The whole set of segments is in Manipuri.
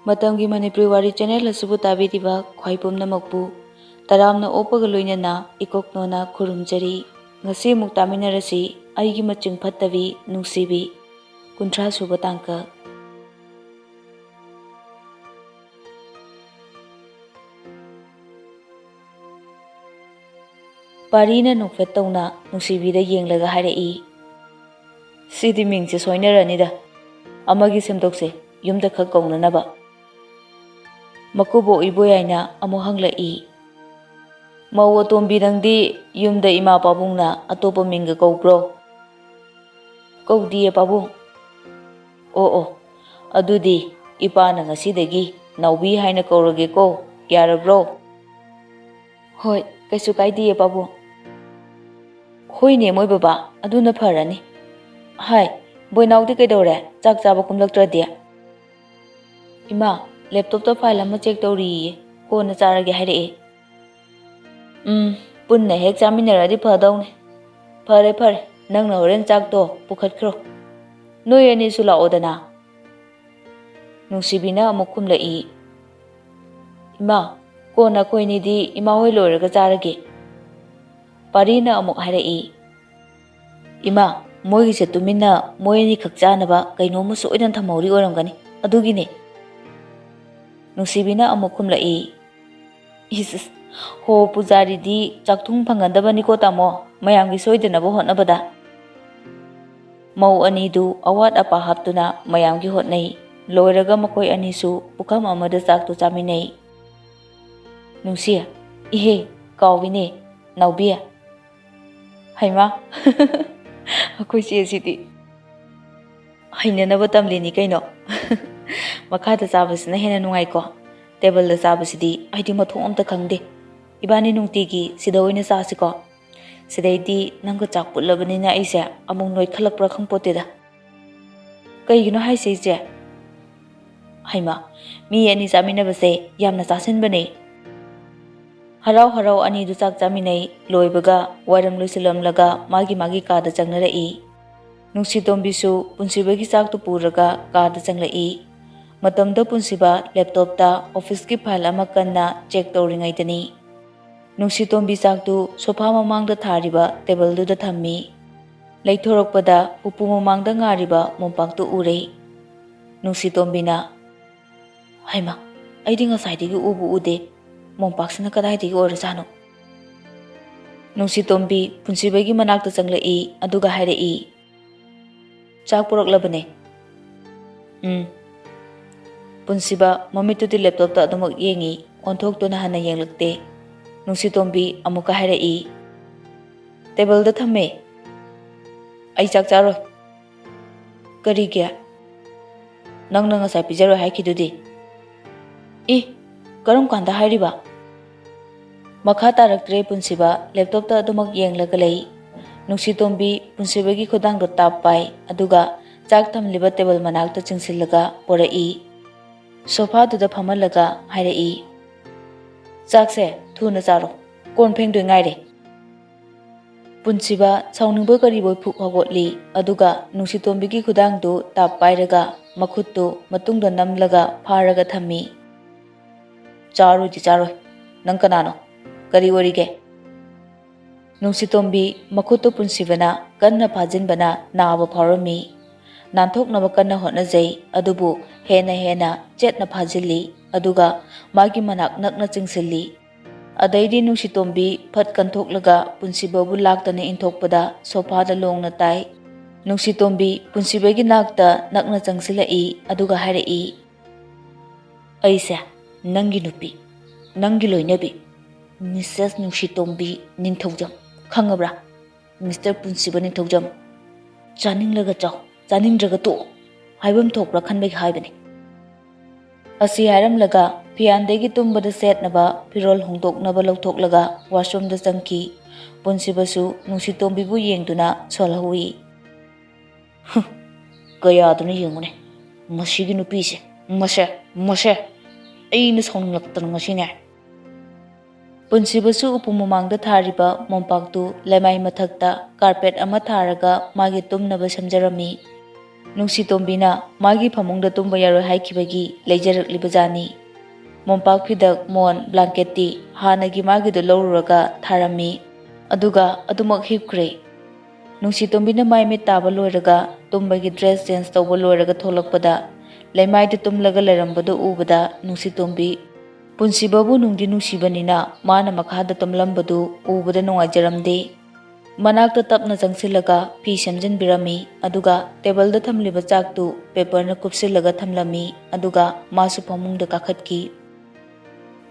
Matamgi Manipuri Wari channel asibu tabiriba khwai pumnamakpu taramna opaga loinana ikoknona khurumjari ngasi muk taminarasi Eigi Maching Fattabi Nungshibi 30 suba tangka Parina nungfet tawna Nungshibi da yenglaga harai Sidi mingse soinaranida amagi semdokse yumda khak kawnanaba Makubo iboyaina amu hanglai Mau atombi nangdi yumda ima pabungna atopa minga kaubro Kaudi pabung Oo adudi ipana ngasidagi naubi haina kaurage ko yarabro Hoi kaisu kaidi pabung Hoine moi baba aduna pharani Hai boinaudi kaidore chak chaba kumlaktradi Ima laptop ta file ama check tawri ko na charage haire punna hek chaminaradi phadawne phare nangna horen chak to pukhatkhro noi ani sula odana Nungsibina amukum lai Ima ko na koini di ima hoi loiraga charage Parina amuk haire Ima moi gi setumina moi ni khakchana ba kaino mu soidan thamori oramgani adugine Nungsibina amukum lai Isis ho pujari di chakthung phangandabani ko tamo mayamgi soidanaba hotnabada Mau ani du awat apa haptuna mayamgi hotnai loiraga makoi ani su pukam amada chaktu chaminai Nungsia ihe kawine naubia Haima akoi che sidi hainanaba tamlini kaino Makhada chabasina hena nungai ko table da chabasidi aidi mathong amta khangde ibani nungtigi sida oina chasi ko sidaidi nangga chak putlabani na aise amung noi khalakpra khangpote da kaigino haise je haima mi ani chamina base yamna chasin bane harau ani du chak chaminai loibaga waram loisilamlaga magi ka da changnarai Nungsitombisu punsibagi chak tu puraga ka da changlai Matamda punsiba laptop ta office ki file ama kanna check tawringai tani Nungsitombi chaktu sofa mamangda thariba table du da thammi Laithorokpada upu mamangda ngariba mompaktu urei Nungsitombina Haima aidi ngasaidigi ubu ude mompaksina kadaidigi orasano Nungsitombi punsibagi manakta changlai aduga hairei Chak puraklabane Punsiba mamitudi laptop ta adumak yengi onthok to na hana yenglakte Nungsitombi amuka hairei table da thamme ai chak charo kari kya nangna ngasa pijaro haikidudi karam kanda hairiba makha taraktre punsiba laptop ta adumak yenglaga lei Nungsitombi punsibagi khodang do tap pai aduga chak thamliba table manakta chingsillaga porai Sofa du da phamalaga hairei Chakse thuna charo kon phengdoi ngaire Punsiba sauningba kariboi phuk hogotli aduga Nungsitombi gi khudang du tap pairaga makhuttu matungda namlaga pharaga thammi Charu ji charo nang kanano kari orige Nungsitombi makhuttu punsibana kanna phajinbana naaba pharami Nanthoknaba kanna hotnajai adubu hena chetna phajilli aduga magi manak nakna chingsilli adaidi Nungsitombi phat kanthoklaga punsibabu laktana inthokpada sofa da longna tai Nungsitombi punsibagi nakta nakna changsilai aduga hairei aisa nangi nupi nangi loinabi Mrs. Nungsitombi ningthogjam khangabra Mr. Punsiba ningthogjam chaninglaga chaw Chanindraga to haibam thokra khanbai haibani Asi haramlaga fiandegi tumbada setnaba pirol hongdoknaba lawthoklaga washroom da changki punsibasu Nungsitombi bu yengduna solhui kaya aduna yengune masigi nupise mase aina songlaktan ngasine Punsibasu upumamangda thariba mompaktu lemai mathakta carpet ama tharaga magi tumnaba samjarami Nungsitombina magi famungda tumba yaroi haikibagi leijaraklibajaani. Mompak phidak mon blanketi hanagi magido loruraga tharami aduga adumak hipkre. Nungsitombina mai mit taba loiraga tumbagi dress change tawba loiraga tholakpada leimaida tumlaga lerambadu ubada Nungsitombi punsibabu nungdi nungsibanina mana makhada tumlambadu ubada nungaijaramde. Manakta tapna changsilaga phi semjinbirami aduga table da thamliba chaktu paper na kupsilaga thamlami aduga masu phamungda kakhatki.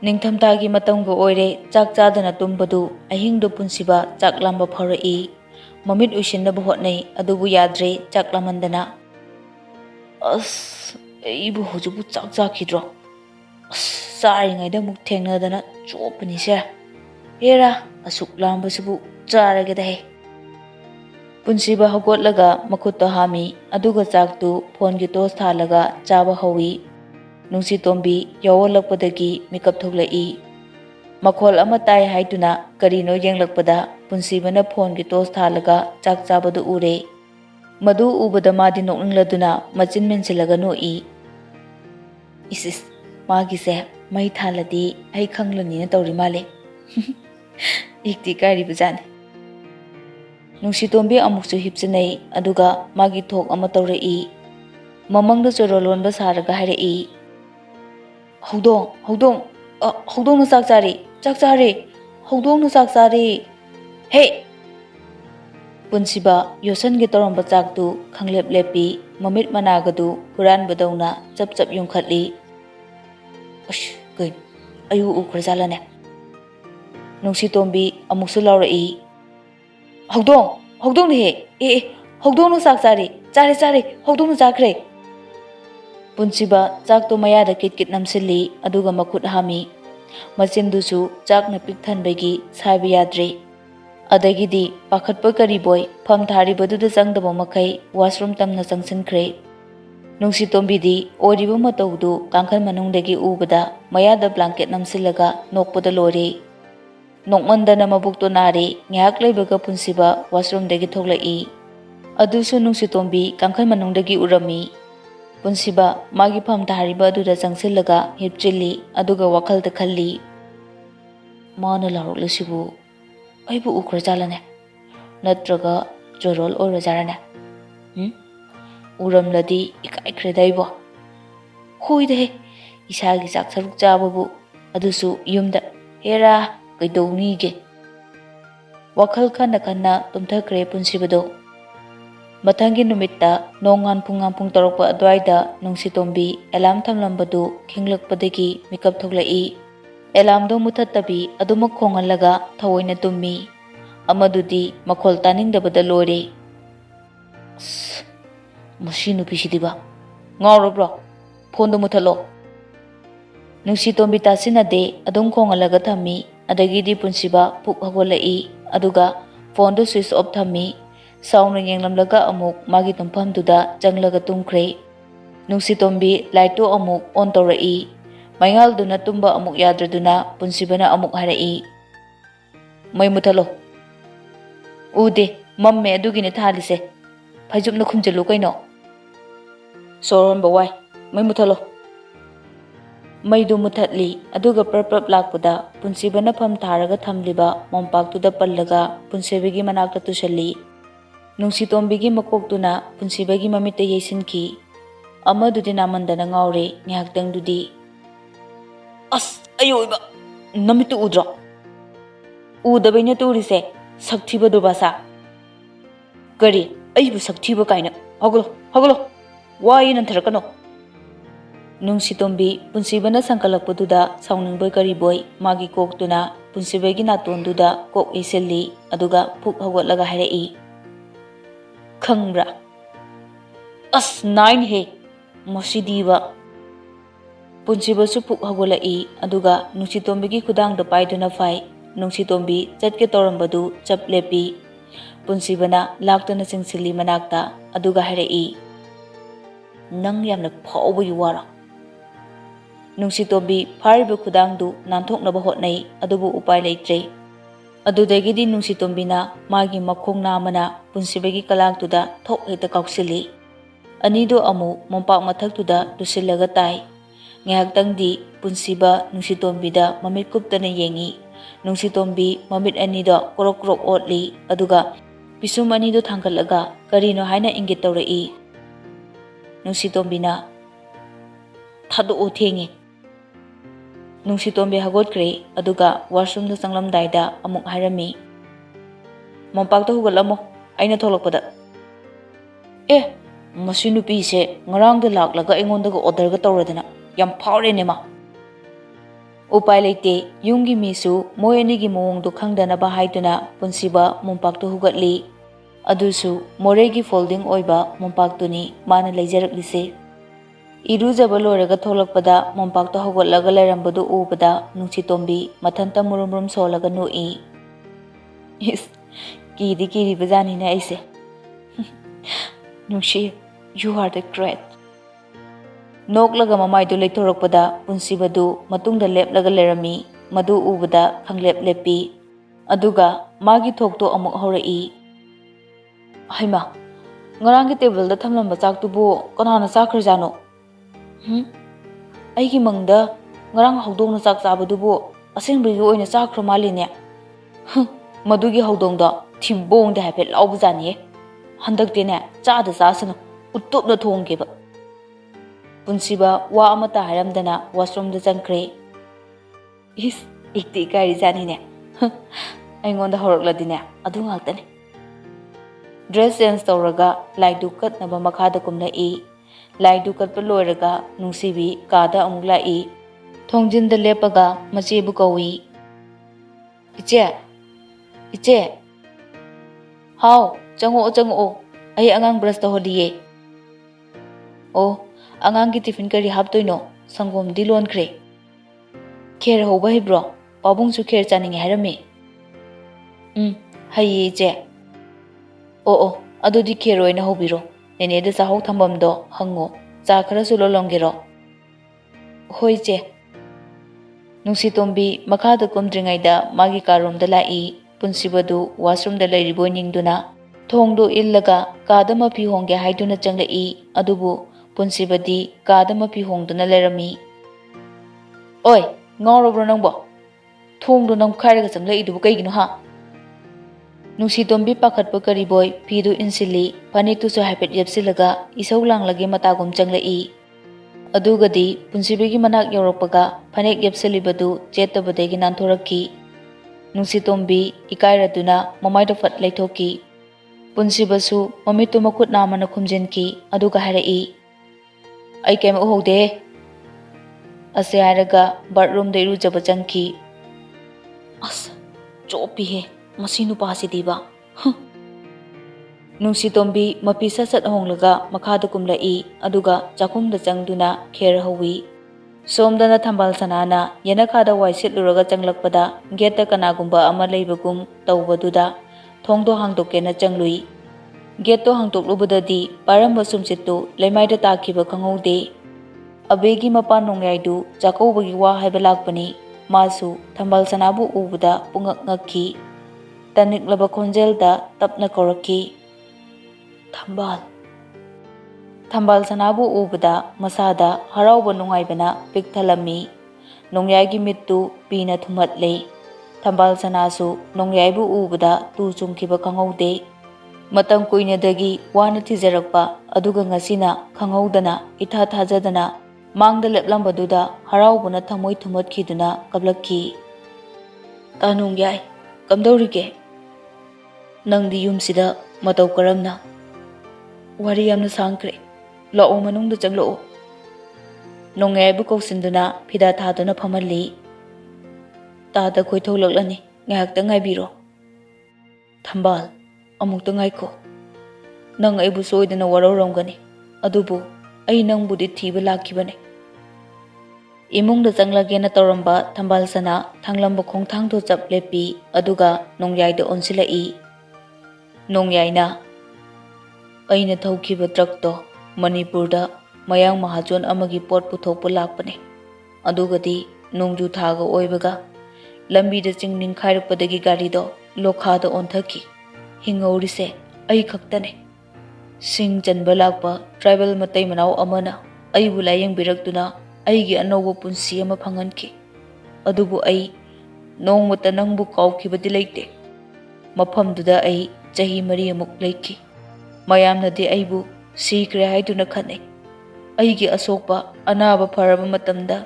Ningthamtagi matamga oire chak chadana tumbadu ahingdo punsiba chaklamba pharai mamit uishinna hotnai adubu yadre chaklamandana. Eibu hojubu chak chakhidro saringaida muk thengnadana chopani se hera asuk lambasibu charage dahe. Punsiba hogotlaga makutta hami aduga chaktu phone gi tos thalaga chaba hawi. Nungsitombi yawolakpadagi mikap thoglai makhol ama tai haituna karino yenglakpada punsibana phone gi tos thalaga chak chabadu ure madu ubada madi nokningladuna machin mensilaga noi isis magi se mai thaladi ai khanglani na tawri male ikti kari bujane. Nungsitombi amuksu hipsinai aduga magi thok ama tawrai mamangda chorolon ba saraga harai Hodong na chak chari hodong na chak chari hey punsiba yosan ge toramba chaktu khanglep lepi mamit managadu huran badawna chap chap yungkhatli gain ayu ukhrajala ne. Nungsitombi amuksu laurai hodong ne he hodong na chak chari hodong na chakre. Punsiba chakto mayada kit namsili aduga makut hami machindusu chakna pik thanbagi saiba yadre adagidi pakhatpa kariboy pham tharibaduda changdaba makai washroom tamna changsinkhre. Nungsitombidi oriba matawdu kangkhal manungdagi ubada mayada blanket namsilaga nokpada lore nokmandana mabukto nare ngyak leibaga punsiba washroom dagi thoglai adusu Nungsitombi kangkhal manungdagi urami. Punsiba magi pham thariba aduda changsilaga hipchili aduga wakhalda khalli mana laruklasibu aibu ukhrajala ne natraga jorol orajarane uramladi ikaikhredaibo hoide isagi chak saruk chababu adusu yumda hera kaidowni ge wakhal khana tumthakre punsibado. Mathangi numitta nongan phung torokpa adwaida Nungsitombi alarm thamlambadu khinglakpadagi mikap thoglai alarm do muthattabi adumak khongallaga thawoina tummi amadudi makhol taningdabada lore mashinu pisidiba ngawrobro phone do muthalo. Nungsitombi tasinade adum khongallaga thammi adagidi punsiba phuk hagolai aduga phone do switch off thammi sauna yenglamlaga amuk magi tumfamduda changlaga tumkhre. Nungsitombi lighto amuk on tawrai maingalduna tumba amuk yadraduna punsibana amuk harai mai muthalo ude mamme adugine thalise phajumna khumjalu kaino soron bawai mai muthalo maidu muthatli aduga prap lakpada punsibana pham tharaga thamliba mompaktuda pallaga punsibigi manakta tusalli. Nungsitombigi makoktuna punsibagi mamita yaisinki amadudi namandana ngawre ngihaktangdudi ayoiba namitu udro udabaina turise saktiba dubasa kari aibu saktiba kaina haglo wai nantharakano. Nungsitombi punsibana sankalakpaduda sauningboy kariboy magi koktuna punsibagi natonduda kok isilli aduga phuk hagotlaga harai khangbra 9 he masidiba punsiba su phuk hagolai aduga Nungsitombi khudangda paiduna fai Nungsitombi chatke torambadu chaplepi punsibana laktana chingsili manakta aduga harai nang yamna phawbu yuwara. Nungsitombi phariba khudangdu nanthoknaba hotnai adubu upai leitre adudagidi Nungsitombina magi makhong namana punsibagi kalaktuda thok heta kauksili Anido amu mompak mathaktuda tusillaga tai. Ngahaktangdi punsiba Nungsitombida mamit kuptana yengi. Nungsitombi mamit anido korok otli aduga pisum anido thangkalaga karino haina ingit tawrai. Nungsitombina thado o thengi. Nungsitombi hagotkre aduga washroom da changlamdaida amuk hairami. Mompakta hugalamo aina tholakpada. Masi nupise ngarangda laklaga aingondaga orderga tawradana yam phawrene ma. Upai leite yumgi misu moi anigi mawongdo khangdanaba haiduna punsiba mompakta hugatli. Adusu moregi folding oiba mompaktuni mana leijaraklise. Irujaba loiraga tholakpada mompakta hugatlaga lairambadu ubada Nungsitombi mathanta murum solaga noi. Kiri bajani na aise. Nungshi, you are the great. Noklaga mamaidu leithorakpada punsibadu matungda leplaga lerami madu ubada khanglep lepi aduga magi thokto amuk horai. Haima, ngarangi table da thamlamba chaktubu kanana chakrajano? Aigi mangda ngarang hawdongna chak chabadubu asengbigi oina chakra maline. Madugi hawdongda thimbongda hapet laubajani. Handaktene chada chasano utupna thongkeba. Punsiba wa amata haramdana washroom da changkre. Ikti kari janine. Aingonda horakladine adu ngaktane. Dress change tawraga laidu katnaba makhada kumnai. Laidu katpa loiraga Nungshibi kada amuk lai. Thongjinda lepaga machebu kawi. Iche. How? Chango. Ay angang brush tahodiye. Angang ki tiffin kari haptoino sangom dilon kre. Kher hoba hibro. Pabung su kher chaninge harame. Hayi iche. Adudi kher oina hobiro. Nene da sahau thambamdo hango. Cha khara su lolongero. Hoi che. Nungsitombi makhada kumdringaida magi karomda lai. Punsibadu washroom da lairibo ningduna. Thongdo illaga kada mapi hongge haiduna changlai adubu punsibadi kada mapi hongduna lerami. Oi, ngawrobro nangbo. Thongdo nang khairaga changlai dubu kaigino ha. Nungsitombi pakhatpa kariboy pidu insili paniktu su hapet yapsilaga isau langlage matagum changlai. Adugadi punsibigi manak yoroppaga panik yapsilibadu chetabadagi nanthoraki. Nungsitombi ikairaduna mamaida fat laithoki. Punsibasu mamitu makut namana khumjinki aduga harai. Ai kem uhode. Ase hairaga bathroom da irujaba changki. Chopi he masinu pasidi ba. Nungsitombi mapisa sat honglaga makhada kumlai aduga chakumda changduna kher hawi. Somdana thambal sanana yanakada waisit luraga changlakpada geta kanagumba ama leibagum tawbaduda thongdo hangdokena changlui. Geto hangdoklubadadi paramba sumsitu leimaida takiba khangoude. Abegi mapan nongyaidu chakaubagi wa haiba lakpani. Masu thambal sanabu ubada pungak ngakki. Taniklaba khonjelda tapna koraki. Thambal sanabu ubada masada harauba nungaibana pikthalami. Nongyagi mittu pina thumatle. Thambal sanasu nongyaibu ubada tu chungkiba khangoude. Matam kuinadagi wana thijarakpa aduga ngasina khanghoudana itha thajadana mangda leplambaduda haraubuna thamoi thumatkiduna kablakki. Tanungyai kamdorige. Nangdi yumsida matau karamna. Wari yamna sangkre. Lao manungda changloo. Nongyaibu koksinduna phida thaduna phamalli. Tada khoi tholaklani ngahakta ngaibiro. Thambal amukta ngaiko. Nang aibu soidana warauramgani. Adubu ai nangbudi thiba lakkibane. Imungda changlagena tawramba thambal sana thanglamba khongthangdo chap lepi aduga nongyaida onsilai. Nongyaina aina thaukiba truckto Manipurda mayang mahajon amagi pot puthokpa lakpane. Adugadi nongju thaga oibaga lambida chingning khairakpadagi garido lokhada onthaki. Hingaurise ai khaktane. ꯁꯤꯡ ꯆꯟꯕ ꯂꯥꯛꯄ ꯇ꯭ꯔꯥꯏꯕꯦꯜ ꯃꯇꯩ ꯃꯅꯥꯎ ꯑꯃꯅ ꯑꯩꯕꯨ ꯂꯥꯌꯦꯡꯕꯤꯔꯛꯇꯨꯅ ꯑꯩꯒꯤ ꯑꯅꯧꯕ ꯄꯨꯟꯁꯤ ꯑꯃ ꯐꯪꯍꯟꯈꯤ꯫ ꯑꯗꯨꯕꯨ ꯑꯩ ꯅꯣꯡꯃꯇ ꯅꯪꯕꯨ ꯀꯥꯎꯈꯤꯕꯗꯤ ꯂꯩꯇꯦ꯫ ꯃꯐꯝꯗꯨꯗ ꯑꯩ ꯆꯍꯤ 4 ꯑꯃꯨꯛ ꯂꯩꯈꯤ꯫ ꯃꯌꯥꯝꯅꯗꯤ ꯑꯩꯕꯨ ꯁꯤꯈ꯭ꯔꯦ ꯍꯥꯏꯗꯨꯅ ꯈꯟꯅꯩ꯫ ꯑꯩꯒꯤ ꯑꯁꯣꯛꯄ ꯑꯅꯥꯕ ꯐꯔꯕ ꯃꯇꯝꯗ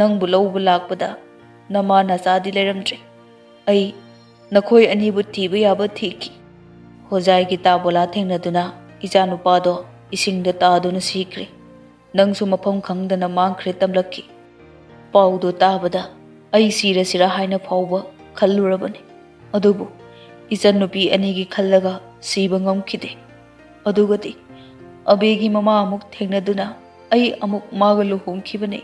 ꯅꯪꯕꯨ ꯂꯧꯕ ꯂꯥꯛꯄꯗ ꯅꯃꯥ ꯅꯆꯥꯗꯤ ꯂꯩꯔꯝꯗ꯭ꯔꯦ꯫ ꯑꯩ ꯅꯈꯣꯏ ꯑꯅꯤꯕꯨ ꯊꯤꯕ ꯌꯥꯕ ꯊꯤꯈꯤ꯫ ꯍꯣꯖꯥꯏꯒꯤ ꯇꯥꯕꯣꯂꯥ ꯊꯦꯡꯅꯗꯨꯅ ꯏꯆꯥꯅꯨꯄꯥꯗꯣ ꯏꯁꯤꯡꯗ ꯇꯥꯗꯨꯅ ꯁꯤꯈ꯭ꯔꯦ꯫ ꯅꯪꯁꯨ ꯃꯐꯝ ꯈꯪꯗꯅ ꯃꯥꯡꯈ꯭ꯔꯦ ꯇꯝꯂꯛꯈꯤ꯫ ꯄꯥꯎꯗꯣ ꯇꯥꯕꯗ ꯑꯩ ꯁꯤꯔꯁꯤꯔꯥ ꯍꯥꯏꯅ ꯐꯥꯎꯕ ꯈꯜꯂꯨꯔꯕꯅꯤ꯫ ꯑꯗꯨꯕꯨ ꯏꯆꯟꯅꯨꯄꯤ ꯑꯅꯤꯒꯤ ꯈꯜꯂꯒ ꯁꯤꯕ ꯉꯝꯈꯤꯗꯦ꯫ ꯑꯗꯨꯒꯗꯤ ꯑꯕꯦꯒꯤ ꯃꯃꯥ ꯑꯃꯨꯛ ꯊꯦꯡꯅꯗꯨꯅ ꯑꯩ ꯑꯃꯨꯛ ꯃꯥꯒ ꯂꯨꯍꯣꯡꯈꯤꯕꯅꯤ꯫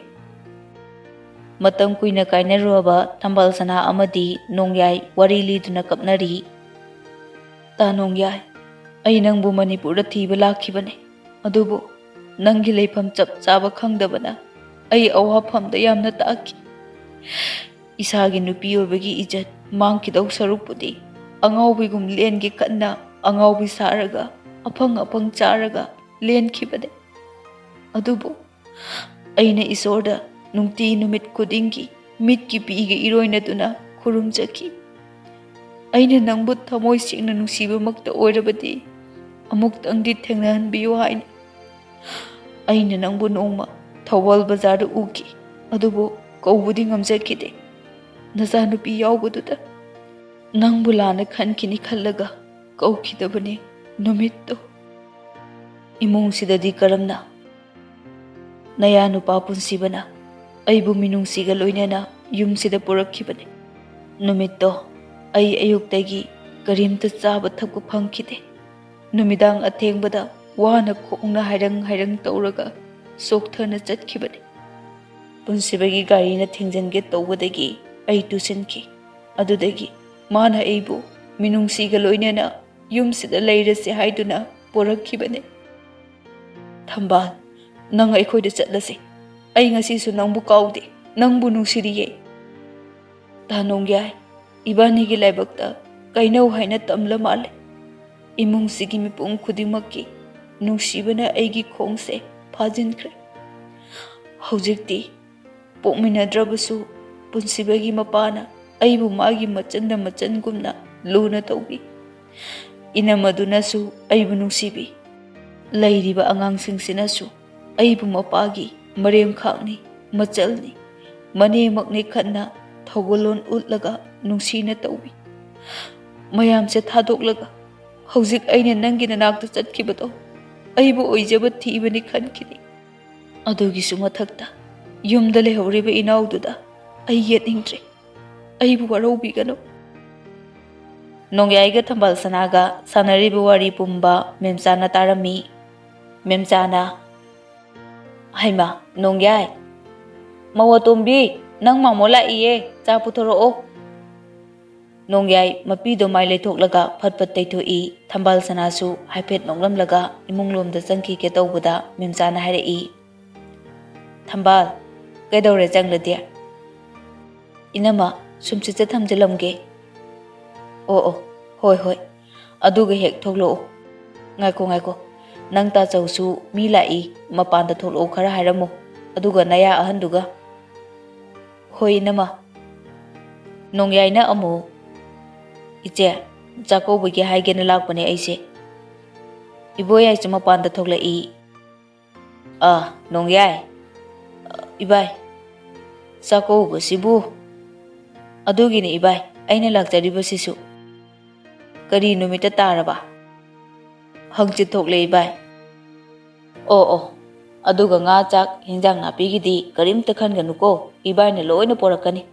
ꯃꯇꯝ ꯀꯨꯏꯅ ꯀꯥꯏꯅꯔꯨꯔꯕ ꯊꯝꯕꯥꯜ ꯁꯅꯥ ꯑꯃꯗꯤ ꯅꯣꯡꯌꯥꯏ ꯋꯥꯔꯤ ꯂꯤꯗꯨꯅ ꯀꯞꯅꯔꯤ꯫ ꯇꯥ ꯅꯣꯡꯌꯥꯏ, ꯑꯩ ꯅꯪꯕꯨ ꯃꯅꯤꯄꯨꯔꯗ ꯊꯤꯕ ꯂꯥꯛꯈꯤꯕꯅꯤ꯫ ꯑꯗꯨꯕꯨ ꯅꯪꯒꯤ ꯂꯩꯐꯝ ꯆꯞ ꯆꯥꯕ ꯈꯪꯗꯕꯅ ꯑꯩ ꯑꯋꯥꯐꯝꯗ ꯌꯥꯝꯅ ꯇꯥꯈꯤ꯫ ꯏꯁꯥꯒꯤ ꯅꯨꯄꯤ ꯑꯣꯏꯕꯒꯤ ꯏꯖꯠ ꯃꯥꯡꯈꯤꯗꯧ ꯁꯔꯨꯛꯄꯨꯗꯤ ꯑꯉꯥꯎꯕꯤꯒꯨꯝ ꯂꯦꯟꯒꯦ ꯈꯟꯅ ꯑꯉꯥꯎꯕꯤ ꯁꯥꯔꯒ ꯑꯐꯪ ꯑꯐꯪ ꯆꯥꯔꯒ ꯂꯦꯟꯈꯤꯕꯅꯤ꯫ ꯑꯗꯨꯕꯨ ꯑꯩꯅ ꯏꯁꯣꯔꯗ ꯅꯨꯡꯇꯤ ꯅꯨꯃꯤꯠ ꯈꯨꯗꯤꯡꯒꯤ ꯃꯤꯠꯀꯤ ꯄꯤꯒ ꯏꯔꯣꯏꯅꯗꯨꯅ ꯈꯨꯔꯨꯝꯖꯈꯤ꯫ ꯑꯩꯅ ꯅꯪꯕꯨ ꯊꯃꯣꯏ ꯁꯦꯡꯅ ꯅꯨꯡꯁꯤꯕꯃꯛꯇ ꯑꯣꯏꯔꯕꯗꯤ ꯑꯃꯨꯛꯇꯪꯗꯤ ꯊꯦꯡꯅꯍꯟꯕꯤꯌꯨ ꯍꯥꯏꯅ꯫ ꯑꯩꯅ ꯅꯪꯕꯨ ꯅꯣꯡꯃ ꯊꯧꯕꯥꯜ ꯕꯖꯥꯔꯗ ꯎꯈꯤ꯫ ꯑꯗꯨꯕꯨ ꯀꯧꯕꯗꯤ ꯉꯝꯖꯈꯤꯗꯦ꯫ ꯅꯆꯥꯅꯨꯄꯤ ꯌꯥꯎꯕꯗꯨꯗ ꯅꯪꯕꯨ ꯂꯥꯟꯅ ꯈꯟꯈꯤꯅꯤ ꯈꯜꯂꯒ ꯀꯧꯈꯤꯗꯕꯅꯤ ꯅꯨꯃꯤꯠꯇꯣ꯫ ꯏꯃꯨꯡꯁꯤꯗꯗꯤ ꯀꯔꯝꯅ ꯅꯌꯥ ꯅꯨꯄꯥ ꯄꯨꯟꯁꯤꯕꯅ ꯑꯩꯕꯨ ꯃꯤꯅꯨꯡꯁꯤꯒ ꯂꯣꯏꯅꯅ ꯌꯨꯝꯁꯤꯗ ꯄꯨꯔꯛꯈꯤꯕꯅꯤ꯫ ꯅꯨꯃꯤꯠꯇꯣ ꯑꯩ ꯑꯌꯨꯛꯇꯒꯤ ꯀꯔꯤꯝꯇ ꯆꯥꯕ ꯊꯛꯄ ꯐꯪꯈꯤꯗꯦ꯫ ꯅꯨꯃꯤꯗꯥꯡ ꯑꯊꯦꯡꯕꯗ ꯋꯥꯅ ꯈꯣꯡꯅ ꯍꯥꯏꯔꯪ ꯍꯥꯏꯔꯪ ꯇꯧꯔꯒ ꯁꯣꯛꯊꯅ ꯆꯠꯈꯤꯕꯅꯤ꯫ ꯄꯨꯟꯁꯤꯕꯒꯤ ꯒꯥꯔꯤꯅ ꯊꯦꯡꯖꯤꯟꯒꯦ ꯇꯧꯕꯗꯒꯤ ꯑꯩ ꯇꯨꯁꯤꯟꯈꯤ꯫ ꯑꯗꯨꯗꯒꯤ ꯃꯥꯅ ꯑꯩꯕꯨ ꯃꯤꯅꯨꯡꯁꯤꯒ ꯂꯣꯏꯅꯅ ꯌꯨꯝꯁꯤꯗ ꯂꯩꯔꯁꯤ ꯍꯥꯏꯗꯨꯅ ꯄꯨꯔꯛꯈꯤꯕꯅꯤ꯫ ꯊꯝꯕꯥꯜ, ꯅꯪ ꯑꯩꯈꯣꯏꯗ ꯆꯠꯂꯁꯤ꯫ ꯑꯩ ꯉꯁꯤꯁꯨ ꯅꯪꯕꯨ ꯀꯥꯎꯗꯦ, ꯅꯪꯕꯨ ꯅꯨꯡꯁꯤꯔꯤꯌꯦ꯫ ꯇꯥ ꯅꯣꯡꯌꯥꯏ, ꯏꯕꯥꯅꯤꯒꯤ ꯂꯥꯏꯕꯛꯇ ꯀꯩꯅꯧ ꯍꯥꯏꯅ ꯇꯝꯂ ꯃꯥꯜꯂꯦ꯫ ꯏꯃꯨꯡꯁꯤꯒꯤ ꯃꯤꯄꯨꯝ ꯈꯨꯗꯤꯡꯃꯛꯀꯤ ꯅꯨꯡꯁꯤꯕꯅ ꯑꯩꯒꯤ ꯈꯣꯡꯁꯦ ꯐꯥꯖꯤꯟꯈ꯭ꯔꯦ꯫ ꯍꯧꯖꯤꯛꯇꯤ ꯄꯣꯛꯃꯤꯟꯅꯗ꯭ꯔꯕꯁꯨ ꯄꯨꯟꯁꯤꯕꯒꯤ ꯃꯄꯥꯅ ꯑꯩꯕꯨ ꯃꯥꯒꯤ ꯃꯆꯟꯗ ꯃꯆꯟꯒꯨꯝꯅ ꯂꯨꯅ ꯇꯧꯕꯤ꯫ ꯏꯅꯝꯃꯗꯨꯅꯁꯨ ꯑꯩꯕꯨ ꯅꯨꯡꯁꯤꯕꯤ꯫ ꯂꯩꯔꯤꯕ ꯑꯉꯥꯡꯁꯤꯡꯁꯤꯅꯁꯨ ꯑꯩꯕꯨ ꯃꯄꯥꯒꯤ ꯃꯔꯦꯝꯈꯥꯛꯅꯤ, ꯃꯆꯜꯅꯤ, ꯃꯅꯦꯃꯛꯅꯤ ꯈꯟꯅ ꯊꯧꯒꯜꯂꯣꯟ ꯎꯠꯂꯒ ꯅꯨꯡꯁꯤꯅ ꯇꯧꯕꯤ꯫ ꯃꯌꯥꯝꯁꯦ ꯊꯥꯗꯣꯛꯂꯒ ꯍꯧꯖꯤꯛ ꯑꯩꯅ ꯅꯪꯒꯤ ꯅꯅꯥꯛꯇ ꯆꯠꯈꯤꯕꯗꯣ ꯑꯩꯕꯨ ꯑꯣꯏꯖꯕ ꯊꯤꯕꯅꯤ ꯈꯟꯈꯤꯅꯤ꯫ ꯑꯗꯨꯒꯤꯁꯨ ꯃꯊꯛꯇ ꯌꯨꯝꯗ ꯂꯩꯍꯧꯔꯤꯕ ꯏꯅꯥꯎꯗꯨꯗ ꯑꯩ ꯌꯦꯠꯅꯤꯡꯗ꯭ꯔꯦ꯫ ꯑꯩꯕꯨ ꯋꯥꯔꯧꯕꯤꯒꯅꯨ꯫ ꯅꯣꯡꯌꯥꯏꯒ ꯊꯝꯕꯥꯜ ꯁꯅꯥꯒ ꯁꯥꯟꯅꯔꯤꯕ ꯋꯥꯔꯤ ꯄꯨꯝꯕ ꯃꯦꯝꯆꯥꯅ ꯇꯥꯔꯝꯃꯤ꯫ ꯃꯦꯝꯆꯥꯅ, ꯍꯩꯃꯥ ꯅꯣꯡꯌꯥꯏ, ꯃꯧ ꯑꯇꯣꯝꯕꯤ, ꯅꯪ ꯃꯥꯃꯣ ꯂꯥꯛꯏꯌꯦ, ꯆꯥ ꯄꯨꯊꯣꯔꯛꯑꯣ꯫ ꯅꯣꯡꯌꯥꯏ ꯃꯄꯤꯗꯣ ꯃꯥꯏ ꯂꯩꯊꯣꯛꯂꯒ ꯐꯠ ꯐꯠ ꯇꯩꯊꯣꯛꯏ꯫ ꯊꯝꯕꯥꯜ ꯁꯅꯥꯁꯨ ꯍꯥꯏꯐꯦꯠ ꯅꯣꯛꯂꯝꯂꯒ ꯏꯃꯨꯡꯂꯣꯝꯗ ꯆꯪꯈꯤꯒꯦ ꯇꯧꯕꯗ ꯃꯦꯝꯆꯥꯅ ꯍꯥꯏꯔꯛꯏ, ꯊꯝꯕꯥꯜ, ꯀꯩꯗꯧꯔꯦ ꯆꯪꯂꯗꯤ? ꯏꯅꯝꯃ, ꯁꯨꯝ ꯆꯤꯠꯆ ꯊꯝꯖꯤꯜꯂꯝꯒꯦ꯫ ꯑꯣ ꯑꯣ, ꯍꯣꯏ ꯍꯣꯏ, ꯑꯗꯨꯒ ꯍꯦꯛ ꯊꯣꯛꯂꯛꯑꯣ꯫ ꯉꯥꯏꯈꯣ ꯉꯥꯏꯈꯣ, ꯅꯪ ꯇꯥꯆꯧꯁꯨ ꯃꯤ ꯂꯥꯛꯏ, ꯃꯄꯥꯟꯗ ꯊꯣꯛꯂꯛꯑꯣ ꯈꯔ ꯍꯥꯏꯔꯝꯃꯨ, ꯑꯗꯨꯒ ꯅꯌꯥ ꯑꯍꯟꯗꯨꯒ꯫ ꯍꯣꯏ ꯏꯅꯝꯃ꯫ ꯅꯣꯡꯌꯥꯏꯅ ꯑꯃꯨꯛ, ꯏꯆꯦ, ꯆꯥꯛꯀꯧꯕꯒꯤ ꯍꯥꯏꯒꯦꯅ ꯂꯥꯛꯄꯅꯦ ꯑꯩꯁꯦ꯫ ꯏꯕꯣꯌꯥꯏꯁꯨ ꯃꯄꯥꯟꯗ ꯊꯣꯛꯂꯛꯏ꯫ ꯅꯣꯡꯌꯥꯏ, ꯏꯕꯥꯏ, ꯆꯥꯛꯀꯧꯕꯁꯤꯕꯨ? ꯑꯗꯨꯒꯤꯅꯤ ꯏꯕꯥꯏ ꯑꯩꯅ ꯂꯥꯛꯆꯔꯤꯕꯁꯤꯁꯨ꯫ ꯀꯔꯤ ꯅꯨꯃꯤꯠꯇ ꯇꯥꯔꯕ? ꯍꯪꯆꯤꯠ ꯊꯣꯛꯂꯦ ꯏꯕꯥꯏ꯫ ꯑꯣ ꯑꯣ, ꯑꯗꯨꯒ ꯉꯥ ꯆꯥꯛ ꯍꯤꯟꯖꯥꯡ ꯅꯥꯄꯤꯒꯤꯗꯤ ꯀꯔꯤꯝꯇ ꯈꯟꯒꯅꯨꯀꯣ, ꯏꯕꯥꯏꯅ ꯂꯣꯏꯅ ꯄꯣꯔꯛꯀꯅꯤ꯫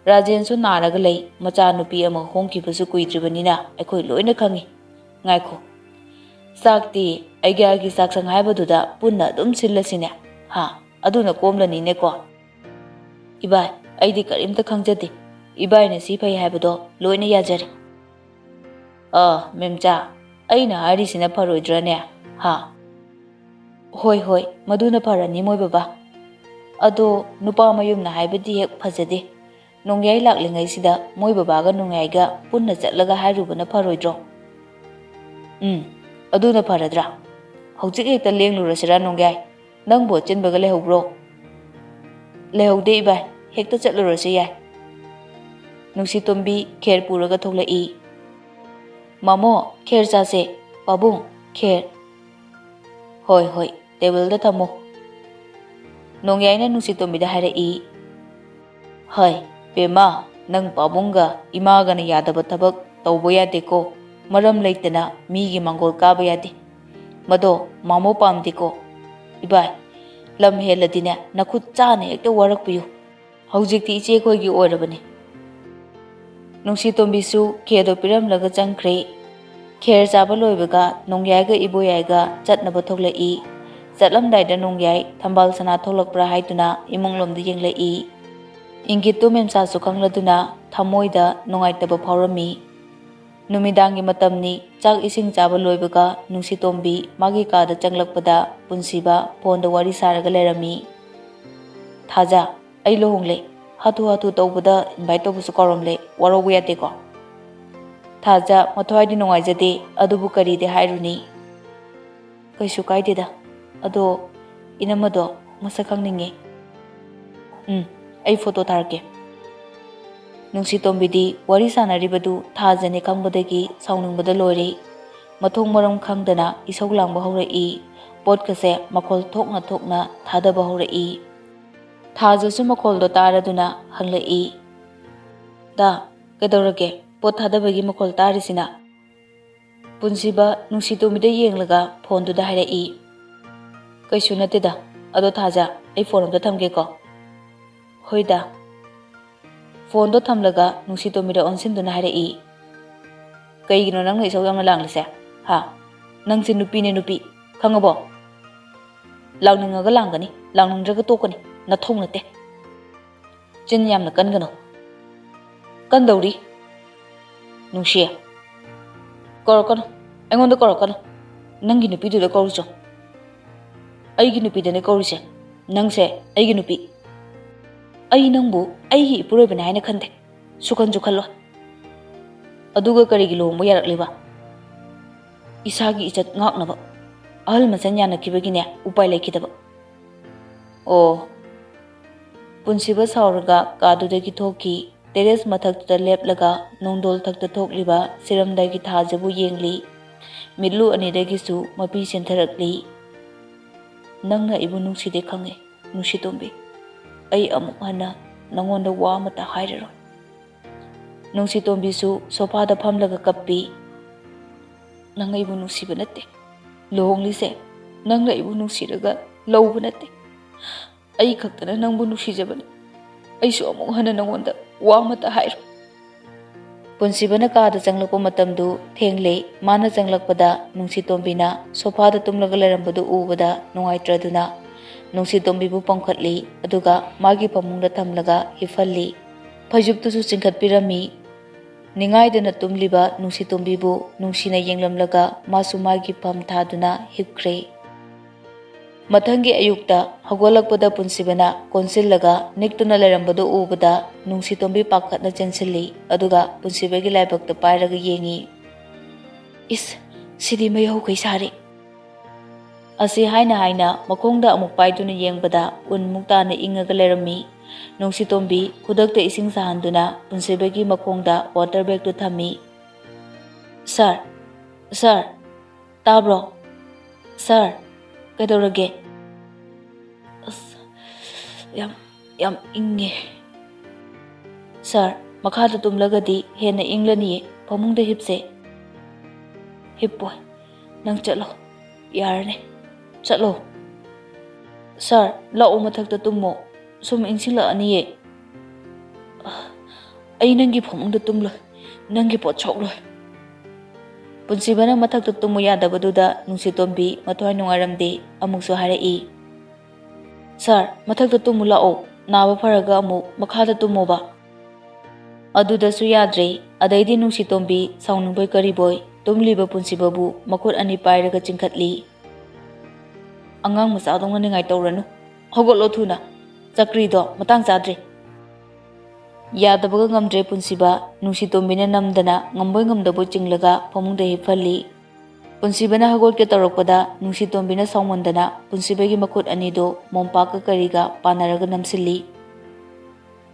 ꯔꯥꯖꯦꯟꯁꯨ ꯅꯥꯔꯒ ꯂꯩ, ꯃꯆꯥꯅꯨꯄꯤ ꯑꯃ ꯍꯣꯡꯈꯤꯕꯁꯨ ꯀꯨꯏꯗ꯭ꯔꯤꯕꯅꯤꯅ ꯑꯩꯈꯣꯏ ꯂꯣꯏꯅ ꯈꯪꯉꯤ꯫ ꯉꯥꯏꯈꯣ, ꯆꯥꯛꯇꯤ ꯑꯩꯒꯤ ꯆꯥꯛꯁꯪ ꯍꯥꯏꯕꯗꯨꯗ ꯄꯨꯟꯅ ꯑꯗꯨꯝ ꯁꯤꯜꯂꯁꯤꯅꯦ꯫ ꯑꯗꯨꯅ ꯀꯣꯝꯂꯅꯤꯅꯦꯀꯣ꯫ ꯏꯕꯥꯏ, ꯑꯩꯗꯤ ꯀꯔꯤꯝꯇ ꯈꯪꯖꯗꯦ, ꯏꯕꯥꯏꯅ ꯁꯤ ꯐꯩ ꯍꯥꯏꯕꯗꯣ ꯂꯣꯏꯅ ꯌꯥꯖꯔꯦ꯫ ꯃꯦꯝꯆꯥ, ꯑꯩꯅ ꯍꯥꯏꯔꯤꯁꯤꯅ ꯐꯔꯣꯏꯗ꯭ꯔꯅꯦ? ꯍꯣꯏ ꯍꯣꯏ, ꯃꯗꯨꯅ ꯐꯔꯅꯤ ꯃꯣꯏ ꯕꯕꯥ꯫ ꯑꯗꯣ ꯅꯨꯄꯥ ꯃꯌꯨꯝꯅ ꯍꯥꯏꯕꯗꯤ ꯍꯦꯛ ꯐꯖꯗꯦ꯫ ꯅꯣꯡꯌꯥꯏ ꯂꯥꯛꯂꯤꯉꯩꯁꯤꯗ ꯃꯣꯏ ꯕꯕꯥꯒ ꯅꯣꯡꯌꯥꯏꯒ ꯄꯨꯟꯅ ꯆꯠꯂꯒ ꯍꯥꯏꯔꯨꯕꯅ ꯐꯔꯣꯏꯗ꯭ꯔꯣ? ꯑꯗꯨꯅ ꯐꯔꯗ꯭ꯔꯥ ꯍꯧꯖꯤꯛ ꯍꯦꯛꯇ ꯂꯦꯡꯂꯨꯔꯁꯤꯔꯥ ꯅꯣꯡꯌꯥꯏ ꯅꯪꯕꯨ ꯆꯤꯟꯕꯒ ꯂꯩꯍꯧꯕ꯭ꯔꯣ ꯂꯩꯍꯧꯗꯦ ꯏꯕꯥꯏ ꯍꯦꯛꯇ ꯆꯠꯂꯨꯔꯁꯤ ꯌꯥꯏ ꯅꯨꯡꯁꯤꯇꯣꯝꯕꯤ ꯈꯦꯔ ꯄꯨꯔꯒ ꯊꯣꯛꯂꯛꯏ ꯃꯥꯃꯣ ꯈꯦꯔ ꯆꯥꯁꯦ ꯄꯥꯕꯨꯡ ꯈꯦꯔ ꯍꯣꯏ ꯍꯣꯏ ꯇꯦꯕꯜꯗ ꯊꯝꯃꯣ ꯅꯣꯡꯌꯥꯏꯅ ꯅꯨꯡꯁꯤꯇꯣꯝꯕꯤꯗ ꯍꯥꯏꯔꯛꯏ ꯍꯣꯏ ꯄꯦꯃꯥ ꯅꯪ ꯄꯥꯕꯨꯡꯒ ꯏꯃꯥꯒꯅ ꯌꯥꯗꯕ ꯊꯕꯛ ꯇꯧꯕ ꯌꯥꯗꯦꯀꯣ ꯃꯔꯝ ꯂꯩꯇꯅ ꯃꯤꯒꯤ ꯃꯥꯡꯒꯣꯜ ꯀꯥꯕ ꯌꯥꯗꯦ ꯃꯗꯣ ꯃꯥꯃꯣ ꯄꯥꯝꯗꯦꯀꯣ ꯏꯕꯥꯏ ꯂꯝ ꯍꯦꯜꯂꯗꯤꯅꯦ ꯅꯈꯨꯠ ꯆꯥꯅ ꯍꯦꯛꯇ ꯋꯥꯔꯛꯄꯤꯌꯨ ꯍꯧꯖꯤꯛꯇꯤ ꯏꯆꯦꯈꯣꯏꯒꯤ ꯑꯣꯏꯔꯕꯅꯤ ꯅꯨꯡꯁꯤꯇꯣꯝꯕꯤꯁꯨ ꯈꯦꯔꯗꯣ ꯄꯤꯔꯝꯂꯒ ꯆꯪꯈ꯭ꯔꯦ ꯈꯦꯔ ꯆꯥꯕ ꯂꯣꯏꯕꯒ ꯅꯣꯡꯌꯥꯏꯒ ꯏꯕꯣꯌꯥꯏꯒ ꯆꯠꯅꯕ ꯊꯣꯛꯂꯛꯏ ꯆꯠꯂꯝꯗꯥꯏꯗ ꯅꯣꯡꯌꯥꯏ ꯊꯝꯕꯥꯜ ꯁꯅꯥ ꯊꯣꯛꯂꯛꯄ꯭ꯔꯥ ꯍꯥꯏꯗꯨꯅ ꯏꯃꯨꯡꯂꯣꯝꯗ ꯌꯦꯡꯂꯛꯏ ꯏꯪꯒꯤꯠꯇꯨ ꯃꯦꯝꯁꯥꯁꯨ ꯈꯪꯂꯗꯨꯅ ꯊꯃꯣꯏꯗ ꯅꯨꯡꯉꯥꯏꯇꯕ ꯐꯥꯎꯔꯝꯃꯤ ꯅꯨꯃꯤꯗꯥꯡꯒꯤ ꯃꯇꯝꯅꯤ ꯆꯥꯛ ꯏꯁꯤꯡ ꯆꯥꯕ ꯂꯣꯏꯕꯒ ꯅꯨꯡꯁꯤꯇꯣꯝꯕꯤ ꯃꯥꯒꯤ ꯀꯥꯗ ꯆꯪꯂꯛꯄꯗ ꯄꯨꯟꯁꯤꯕ ꯐꯣꯟꯗ ꯋꯥꯔꯤ ꯁꯥꯔꯒ ꯂꯩꯔꯝꯃꯤ ꯊꯥꯖ ꯑꯩ ꯂꯨꯍꯣꯡꯂꯦ ꯍꯥꯊꯨ ꯍꯥꯊꯨ ꯇꯧꯕꯗ ꯏꯟꯚꯥꯏꯠ ꯇꯧꯕꯁꯨ ꯀꯥꯎꯔꯝꯂꯦ ꯋꯥꯔꯧꯕ ꯌꯥꯗꯦꯀꯣ ꯊꯥꯖ ꯃꯊ꯭ꯋꯥꯏꯗꯤ ꯅꯨꯡꯉꯥꯏꯖꯗꯦ ꯑꯗꯨꯕꯨ ꯀꯔꯤꯗꯤ ꯍꯥꯏꯔꯨꯅꯤ ꯀꯩꯁꯨ ꯀꯥꯏꯗꯦꯗ ꯑꯗꯣ ꯏꯅꯝꯃꯗꯣ ꯃꯁꯛ ꯈꯪꯅꯤꯡꯉꯦ ꯑꯩ ꯐꯣꯇꯣ ꯊꯥꯔꯛꯀꯦ ꯅꯨꯡꯁꯤꯇꯣꯝꯕꯤꯗꯤ ꯋꯥꯔꯤ ꯁꯥꯟꯅꯔꯤꯕꯗꯨ ꯊꯥꯖꯅꯤ ꯈꯪꯕꯗꯒꯤ ꯁꯥꯎꯅꯤꯡꯕꯗ ꯂꯣꯏꯔꯦ ꯃꯊꯣꯡ ꯃꯔꯝ ꯈꯪꯗꯅ ꯏꯁꯧ ꯂꯥꯡꯕ ꯍꯧꯔꯛꯏ ꯄꯣꯠꯀꯁꯦ ꯃꯈꯣꯜ ꯊꯣꯛꯅ ꯊꯣꯛꯅ ꯊꯥꯗꯕ ꯍꯧꯔꯛꯏ ꯊꯥꯖꯁꯨ ꯃꯈꯣꯜꯗꯣ ꯇꯥꯔꯗꯨꯅ ꯍꯪꯂꯛꯏ ꯗꯥ ꯀꯩꯗꯧꯔꯒꯦ ꯄꯣꯠ ꯊꯥꯗꯕꯒꯤ ꯃꯈꯣꯜ ꯇꯥꯔꯤꯁꯤꯅ ꯄꯨꯟꯁꯤꯕ ꯅꯨꯡꯁꯤꯇꯣꯝꯕꯤꯗ ꯌꯦꯡꯂꯒ ꯐꯣꯟꯗꯨꯗ ꯍꯥꯏꯔꯛꯏ ꯀꯩꯁꯨ ꯅꯠꯇꯦꯗ ꯑꯗꯣ ꯊꯥꯖ ꯑꯩ ꯐꯣꯟ ꯑꯝꯇ ꯊꯝꯒꯦꯀꯣ ꯍꯣꯏꯗ ꯐꯣꯟꯗꯣ ꯊꯝꯂꯒ ꯅꯨꯡꯁꯤꯇꯣꯝꯕꯤꯗ ꯑꯣꯟꯁꯤꯟꯗꯨꯅ ꯍꯥꯏꯔꯛꯏ ꯀꯩꯒꯤꯅꯣ ꯅꯪꯅ ꯏꯁꯧ ꯌꯥꯝꯅ ꯂꯥꯡꯂꯤꯁꯦ ꯍꯥ ꯅꯪꯁꯦ ꯅꯨꯄꯤꯅꯦ ꯅꯨꯄꯤ ꯈꯪꯉꯕꯣ ꯂꯥꯡꯅꯤꯡꯉꯒ ꯂꯥꯡꯒꯅꯤ ꯂꯥꯡꯅꯤꯡꯗ꯭ꯔꯒ ꯇꯣꯛꯀꯅꯤ ꯅꯊꯧ ꯅꯠꯇꯦ ꯆꯤꯟ ꯌꯥꯝꯅ ꯀꯟꯒꯅꯨ ꯀꯟꯗꯧꯔꯤ ꯅꯨꯡꯁꯤ ꯀꯧꯔꯛꯀꯅꯨ ꯑꯩꯉꯣꯟꯗ ꯀꯧꯔꯛꯀꯅꯨ ꯅꯪꯒꯤ ꯅꯨꯄꯤꯗꯨꯗ ꯀꯧꯔꯨꯆꯣ ꯑꯩꯒꯤ ꯅꯨꯄꯤꯗꯅꯦ ꯀꯧꯔꯤꯁꯦ ꯅꯪꯁꯦ ꯑꯩꯒꯤ ꯅꯨꯄꯤ ꯑꯩ ꯅꯪꯕु ꯑꯩꯒꯤ ꯏꯄꯨꯔꯣꯏꯕꯅꯦ ꯍꯥꯏꯅ ꯈꯟꯗꯦ ꯁꯨꯈꯟꯁꯨ ꯈꯜꯂꯣꯏ ꯑꯗꯨꯒ ꯀꯔꯤꯒꯤ ꯂꯨꯍꯣꯡꯕ ꯌꯥꯔꯛꯂꯤꯕ ꯏꯁꯥꯒꯤ ꯏꯖꯠ ꯉꯥꯛꯅꯕ ꯑꯍꯜ ꯃꯁꯦꯟ ꯌꯥꯅꯈꯤꯕꯒꯤꯅꯦ ꯎꯄꯥꯏ ꯂꯩꯈꯤꯗꯕ ꯑꯣ ꯄꯨꯟꯁꯤꯕ ꯁꯥꯎꯔꯒ ꯀꯥꯗꯨꯗꯒꯤ ꯊꯣꯛꯈꯤ ꯇꯦꯔꯦꯁ ꯃꯊꯛꯇꯨꯗ ꯂꯦꯞꯂꯒ ꯅꯣꯡꯗꯣꯜ ꯊꯛꯇ ꯊꯣꯛꯂꯤꯕ ꯁꯤꯔꯝꯗꯒꯤ ꯊꯥꯖꯕꯨ ꯌꯦꯡꯂꯤ ꯃꯤꯠꯂꯨ ꯑꯅꯤꯗꯒꯤꯁꯨ ꯃꯄꯤ ꯆꯦꯟꯊꯔꯛꯂꯤ ꯅꯪꯅ ꯑꯩꯕꯨ ꯅꯨꯡꯁꯤꯗꯦ ꯈꯪꯉꯦ ꯅꯨꯡꯁꯤꯇꯣꯝꯕꯤ ꯑꯩ ꯑꯃꯨꯛ ꯍꯟꯅ ꯅꯪꯉꯣꯟꯗ ꯋꯥ ꯑꯃꯇ ꯍꯥꯏꯔꯔꯣꯏ ꯅꯨꯡꯁꯤꯇꯣꯝꯕꯤꯁꯨ ꯁꯣꯐꯥꯗ ꯐꯝꯂꯒ ꯀꯞꯄꯤ ꯅꯪ ꯑꯩꯕꯨ ꯅꯨꯡꯁꯤꯕ ꯅꯠꯇꯦ ꯂꯨꯍꯣꯡꯂꯤꯁꯦ ꯅꯪꯅ ꯑꯩꯕꯨ ꯅꯨꯡꯁꯤꯔꯒ ꯂꯧꯕ ꯅꯠꯇꯦ ꯑꯩ ꯈꯛꯇꯅ ꯅꯪꯕꯨ ꯅꯨꯡꯁꯤꯖꯕꯅꯤ ꯑꯩꯁꯨ ꯑꯃꯨꯛ ꯍꯟꯅ ꯅꯪꯉꯣꯟꯗ ꯋꯥ ꯑꯃꯇ ꯍꯥꯏꯔꯣꯏ ꯄꯨꯟꯁꯤꯕꯅ ꯀꯥꯗ ꯆꯪꯂꯛꯄ ꯃꯇꯝꯗꯨ ꯊꯦꯡꯂꯦ ꯃꯥꯅ ꯆꯪꯂꯛꯄꯗ ꯅꯨꯡꯁꯤꯇꯣꯝꯕꯤꯅ ꯁꯣꯐꯥꯗ ꯇꯨꯝꯂꯒ ꯂꯩꯔꯝꯕꯗꯨ ꯎꯕꯗ ꯅꯨꯡꯉꯥꯏꯇ꯭ꯔꯗꯨꯅ ꯅꯨꯡꯁꯤꯇꯣꯝꯕꯤꯕꯨ ꯄꯝꯈꯠꯂꯤ ꯑꯗꯨꯒ ꯃꯥꯒꯤ ꯐꯃꯨꯡꯗ ꯊꯝꯂꯒ ꯍꯤꯞꯍꯜꯂꯤ ꯐꯩꯖꯨꯞꯇꯨꯁꯨ ꯆꯤꯡꯈꯠꯄꯤꯔꯝꯃꯤ ꯅꯤꯡꯉꯥꯏꯗꯅ ꯇꯨꯝꯂꯤꯕ ꯅꯨꯡꯁꯤꯇꯣꯝꯕꯤꯕꯨ ꯅꯨꯡꯁꯤꯅ ꯌꯦꯡꯂꯝꯂꯒ ꯃꯥꯁꯨ ꯃꯥꯒꯤ ꯐꯝ ꯊꯥꯗꯨꯅ ꯍꯤꯞꯈ꯭ꯔꯦ ꯃꯊꯪꯒꯤ ꯑꯌꯨꯛꯇ ꯍꯧꯒꯠꯂꯛꯄꯗ ꯄꯨꯟꯁꯤꯕꯅ ꯀꯣꯟꯁꯤꯜꯂꯒ ꯅꯤꯛꯇꯨꯅ ꯂꯩꯔꯝꯕꯗꯨ ꯎꯕꯗ ꯅꯨꯡꯁꯤꯇꯣꯝꯕꯤ ꯄꯥꯈꯠꯅ ꯆꯦꯟꯁꯤꯜꯂꯤ ꯑꯗꯨꯒ ꯄꯨꯟꯁꯤꯕꯒꯤ ꯂꯥꯏꯕꯛꯇ ꯄꯥꯏꯔꯒ ꯌꯦꯡꯉꯤ ꯏꯁ ꯁꯤꯗꯤ ꯃꯩꯍꯧꯈꯩ ꯁꯥꯔꯤ ꯑꯁꯤ ꯍꯥꯏꯅ ꯍꯥꯏꯅ ꯃꯈꯣꯡꯗ ꯑꯃꯨꯛ ꯄꯥꯏꯗꯨꯅ ꯌꯦꯡꯕꯗ ꯎꯟꯃꯨꯛ ꯇꯥꯅ ꯏꯪꯉꯒ ꯂꯩꯔꯝꯃꯤ ꯅꯨꯡꯁꯤꯇꯣꯝꯕꯤ ꯈꯨꯗꯛꯇ ꯏꯁꯤꯡ ꯁꯥꯍꯟꯗꯨꯅ ꯄꯨꯟꯁꯤꯕꯒꯤ ꯃꯈꯣꯡꯗ ꯋꯥꯇꯔ ꯕꯦꯒꯇꯨ ꯊꯝꯃꯤ ꯁꯥꯔ ꯇꯥꯕ꯭ꯔꯣ ꯁꯥꯔ ꯀꯩꯗꯧꯔꯒꯦ ꯑꯁ ꯌꯥꯝ ꯏꯪꯉꯦ ꯁꯥꯔ ꯃꯈꯥꯗ ꯇꯨꯝꯂꯒꯗꯤ ꯍꯦꯟꯅ ꯏꯪꯂꯅꯤꯌꯦ ꯐꯃꯨꯡꯗ ꯍꯤꯞꯁꯦ ꯍꯤꯞꯄꯣꯏ ꯅꯪ ꯆꯠꯂꯣ ꯌꯥꯔꯅꯤ ꯆꯠꯂꯣ ꯁꯥꯔ ꯂꯥꯛꯑꯣ ꯃꯊꯛꯇ ꯇꯨꯝꯃꯣ ꯁꯨꯝ ꯏꯪꯁꯤꯜꯂꯛꯑꯅꯤꯌꯦ ꯑꯩ ꯅꯪꯒꯤ ꯐꯃꯨꯡꯗ ꯇꯨꯝꯂꯣꯏ ꯅꯪꯒꯤ ꯄꯣꯠ ꯁꯣꯛꯂꯣꯏ ꯄꯨꯟꯁꯤꯕꯅ ꯃꯊꯛꯇ ꯇꯨꯝꯃꯨ ꯌꯥꯗꯕꯗꯨꯗ ꯅꯨꯡꯁꯤꯇꯣꯝꯕꯤ ꯃꯊ꯭ꯋꯥꯏ ꯅꯨꯡꯉꯥꯏꯔꯝꯗꯦ ꯑꯃꯨꯛꯁꯨ ꯍꯥꯏꯔꯛꯏ ꯁꯥꯔ ꯃꯊꯛꯇ ꯇꯨꯝꯃꯨ ꯂꯥꯛꯑꯣ ꯅꯥꯕ ꯐꯔꯒ ꯑꯃꯨꯛ ꯃꯈꯥꯗ ꯇꯨꯝꯃꯣꯕ ꯑꯗꯨꯗꯁꯨ ꯌꯥꯗ꯭ꯔꯦ ꯑꯗꯩꯗꯤ ꯅꯨꯡꯁꯤꯇꯣꯝꯕꯤ ꯁꯥꯎꯅꯤꯡꯕꯣꯏ ꯀꯔꯤꯕꯣꯏ ꯇꯨꯝꯂꯤꯕ ꯄꯨꯟꯁꯤꯕꯕꯨ ꯃꯈꯨꯠ ꯑꯅꯤ ꯄꯥꯏꯔꯒ ꯆꯤꯡꯈꯠꯂꯤ ꯑꯉꯥꯡ ꯃꯆꯥꯗꯧꯅ ꯅꯤꯡꯉꯥꯏ ꯇꯧꯔꯅꯨ ꯍꯧꯒꯠꯂꯣ ꯊꯨꯅ ꯆꯀ꯭ꯔꯤꯗꯣ ꯃꯇꯥꯡ ꯆꯥꯗ꯭ꯔꯦ ꯌꯥꯗꯕꯒ ꯉꯝꯗ꯭ꯔꯦ ꯄꯨꯟꯁꯤꯕ ꯅꯨꯡꯁꯤꯇꯣꯝꯕꯤꯅ ꯅꯝꯗꯅ ꯉꯝꯕꯣꯏ ꯉꯝꯗꯕꯣꯏ ꯆꯤꯡꯂꯒ ꯐꯃꯨꯡꯗ ꯍꯤꯞꯍꯜꯂꯤ Punsibana hagotke tawrakpada Nungshitombi saumandana Punsibagi makut anido mompaka kariga panaraga namsilli.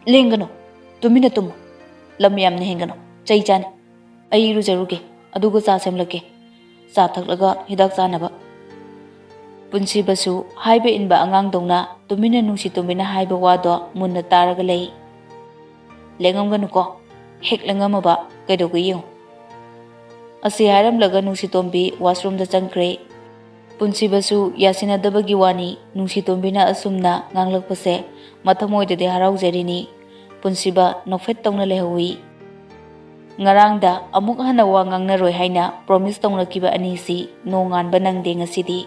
Lengano, tumina tumu. Lam yamna hengano, chai chane. Ai irujaruge, aduga cha semlake. Cha thaklaga hidak chanaba. Punsibasu haiba inba angang dongna tumina Nungsitombina haiba wado munna taraga lei. Lengamganu ko, hek lengamaba kaidoga yengo. Asi hairamlaga Nungshitombi washroom da changkre. Punsibasu yasinadabagi wani Nungsitombina asumna nganglakpase mathamoidade haraujarini. Punsiba nofet tongna lehawi. Ngarangda amuk hana wa ngangnaroi haina promise tongnakiba anisi nonganba nangde ngasidi.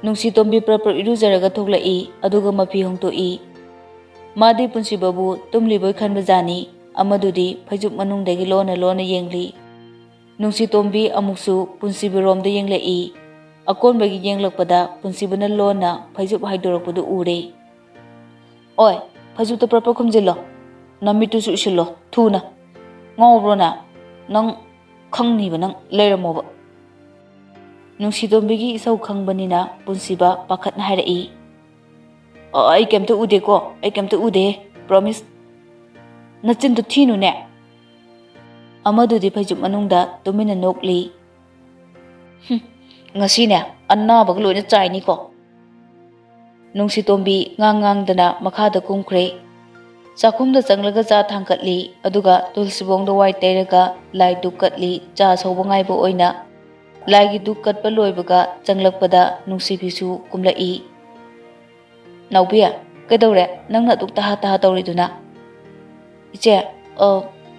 Nungshitombi prapra irujaraga thoklai aduga mapi hongtoi. Madi Punsibabu tumliboi khanbajani amadudi phaijup manungdagi lona yengli. Nungshitombi amuksu Punsibiromda yenglai. Akonbagi yenglakpada Punsibana lona phaijup haidorakpadu ure. Oi, phaijup prapra khumjillo. Namitusu ishillo thuna. Ngawbrona nang khangniba nang leiramoba. Nungshitombi isau khangbanina Punsiba pakhatna hairai. Ai kemta ude ko, ai kemta ude, promise. Nachin to thinu ne. Amadudi phaijup manungda tumina nokli. Ngasi ne annabag loina chaini ko. Nungshitombi ngang-ngangdana makhada kumkre. Chakhumda changlaga cha thangkatli aduga tulsibongda wai teiraga lai dukkatli cha sauba ngaiba oina. Laigi dukkatpa loibaga changlakpada Nungsibisu kumlai. Naubia, kaidore nangna duk taha tawriduna. Iche,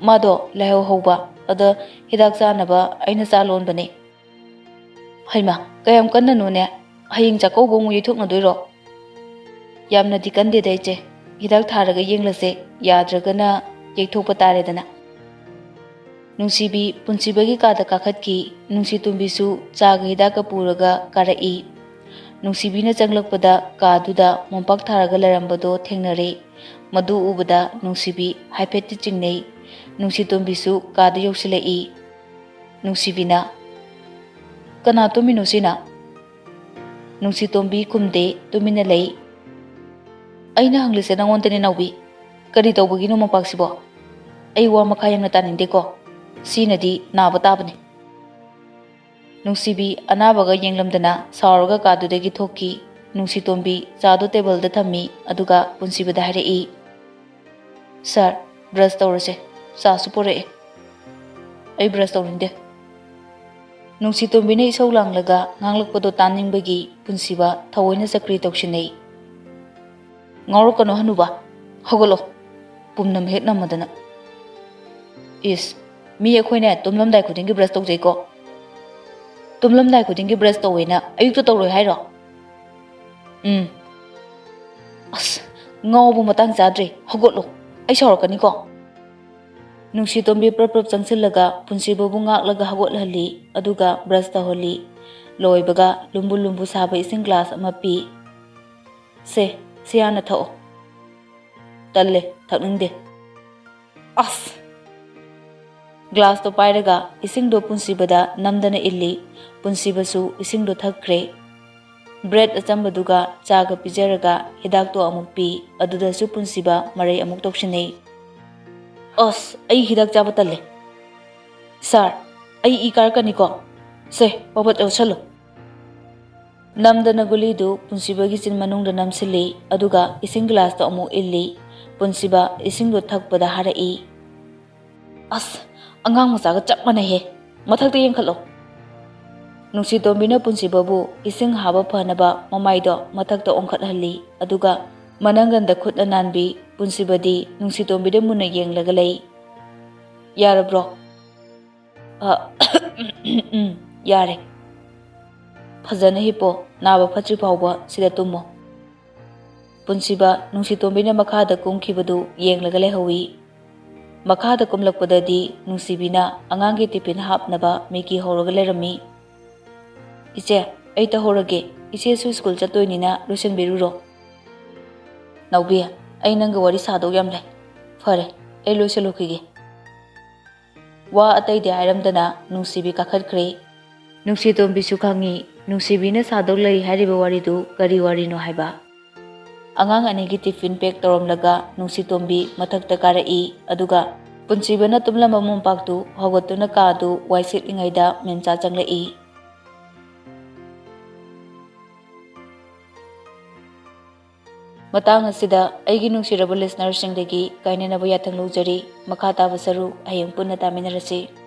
mado leho hoba ada hidak chanaba aina chalon bane. Haima, kayam kanna nune haying chakaubo mu yithokna doiro. Yamna dikande daiche. Hidak tharaga yenglase yadragana yekthokpa taredana. Nungshibi Punsibagi kada kakhatki Nungshitombisu chaga hidaka puraga karai. Nungsibina changlakpada kaduda mompak tharaga larambado thengnare. Madu ubada Nungsibi haipeti chingnei. Nungshitombisu kada yoksilai. Nungsibina kana tumino sina. Nungshitombi kumde tumina lei. Aina hanglise nangontani naubi. Kari tawbagino mampaksibo. Ai wa makhayamna taninde ko. Sinadi naba tabane. Nungsibi anabaga yenglamdana sauraga kadudagi thoki. Nungshitombi chado table da thammi aduga Punsibada harai. Sir, brush tawrase. Sa supore. Ai brush tawrinde. Nungsitombina isau langlaga nganglakpado taningbagi Punsiba thawoina sakri tawshinei. Ngawrokano hanuba. Hogolo. Pumnam hek namadana. Is mi ekhoine tumlamdai khudingi brush tawjai ko. Tumlamdai khudingi brush tawena ayukta tawroi hairo. As ngawbu matang chadre hogolo. Ai saurakani ko. Nungshitombi prap changsillaga Punsibabu ngaklaga hagolhalli aduga brush taholi. Loibaga lumbu saba ising glass ama pi. Se siyana thao. Talle thakningde. As glass to pairaga ising do Punsibada namdana illi. Punsibasu ising do thakre. Bread achambaduga chaga pijaraga hidak to amuk pi adudasu Punsiba marai amuk tokshinei. As ai hidak chaba talle. Sir, ai ikar kaniko. Se papat awsalo. Namdana gulidu Punsibagi chin manungda namsili aduga ising glass to amuk illi. Punsiba ising do thakpada harai. As angang masaga chap manahe. Mathakta yengkhalo. Nungsitombina Punsibabu ising haba phanaba mamaido mathakta ongkhathalli aduga mananganda khutna nanbi Punsibadi Nungsitombida muna yenglaga lei. Yarabro. Yare. Phajana hipo naba phatri phawba sida tummo. Punsiba Nungsitombina makhada kumkhibadu yenglaga lehawi. Makhada kumlakpadadi Nungsibina angangi tipin hapnaba miki horaga lerami. Iche, ai tahorage. Iche su school chatoinina Lucian Biruro. Naubia, ai nanga wari sado yamle. Fare, ai loisalokige. Wa atai de hairamdana Nungsibi kakhatkre. Nungshitombisu khangi Nungsibina sadok lay hariba waridu kari warino haiba. Angang anigi tiffin pack toromlaga Nungshitombi mathakta karai aduga punsibana tumlamba mumpaktu hawatuna kaadu waisit ingaida memcha changlai. Matang asida aigi nungsiraba listeners singdagi kainanabu yathang lojari makha taba saru hayang punna taminarasi.